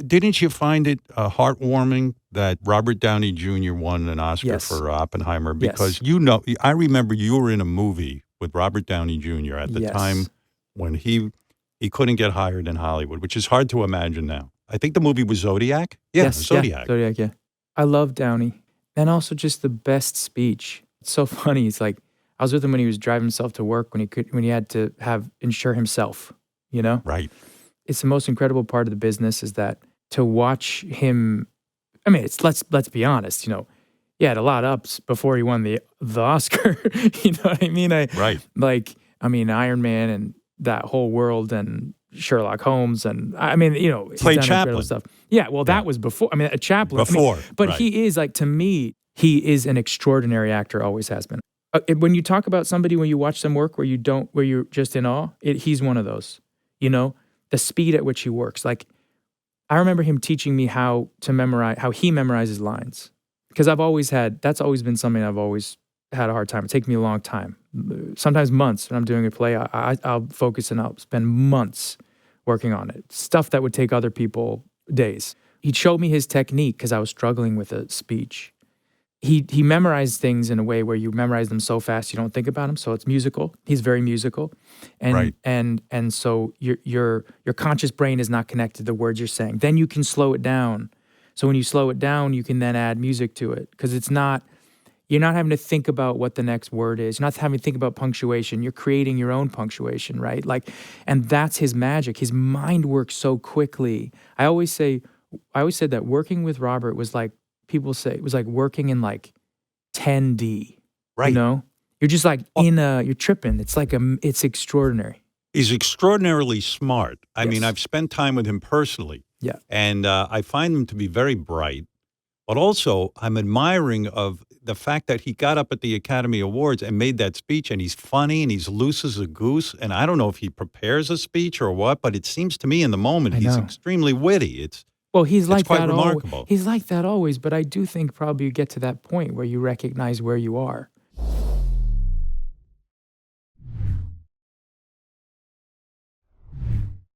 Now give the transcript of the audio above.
Didn't you find it heartwarming that Robert Downey Jr. won an Oscar Yes. for Oppenheimer? Yes. Because I remember you were in a movie with Robert Downey Jr. at the Yes. time when he couldn't get hired in Hollywood, which is hard to imagine now. I think the movie was Zodiac. Yeah, Yes, Zodiac. Yeah, Zodiac, yeah. I love Downey. And also just the best speech. It's so funny. It's like, I was with him when he was driving himself to work, when he had to insure himself, you know? Right. It's the most incredible part of the business is that to watch him, I mean, let's be honest, you know, he had a lot of ups before he won the Oscar. You know what I mean? Right. Like, I mean, Iron Man and that whole world and Sherlock Holmes and, I mean, you know. he's Played done incredible Chaplin. stuff. Yeah, well, that was before. I mean, a Chaplin. Before, I mean, but right. he is, like, to me, he is an extraordinary actor, always has been. When you talk about somebody, when you watch them work where you're just in awe, he's one of those, you know? The speed at which he works. Like, I remember him teaching me how he memorizes lines. Because that's always been something I've always had a hard time. It takes me a long time. Sometimes months when I'm doing a play, I'll focus and I'll spend months working on it. Stuff that would take other people days. He'd show me his technique because I was struggling with a speech. He memorized things in a way where you memorize them so fast you don't think about them. So it's musical. He's very musical, and Right. and so your conscious brain is not connected to the words you're saying. Then you can slow it down. So when you slow it down, you can then add music to it because you're not having to think about what the next word is. You're not having to think about punctuation. You're creating your own punctuation, right? Like, and that's his magic. His mind works so quickly. I always said that working with Robert was like. People say it was like working in like 10D, Right. You know, you're just like you're tripping. It's like it's extraordinary. He's extraordinarily smart. I Yes. mean, I've spent time with him personally. Yeah. And I find him to be very bright. But also, I'm admiring of the fact that he got up at the Academy Awards and made that speech, and he's funny and he's loose as a goose. And I don't know if he prepares a speech or what, but it seems to me in the moment he's extremely witty. Well, he's like quite that remarkable. He's like that always, but I do think probably you get to that point where you recognize where you are.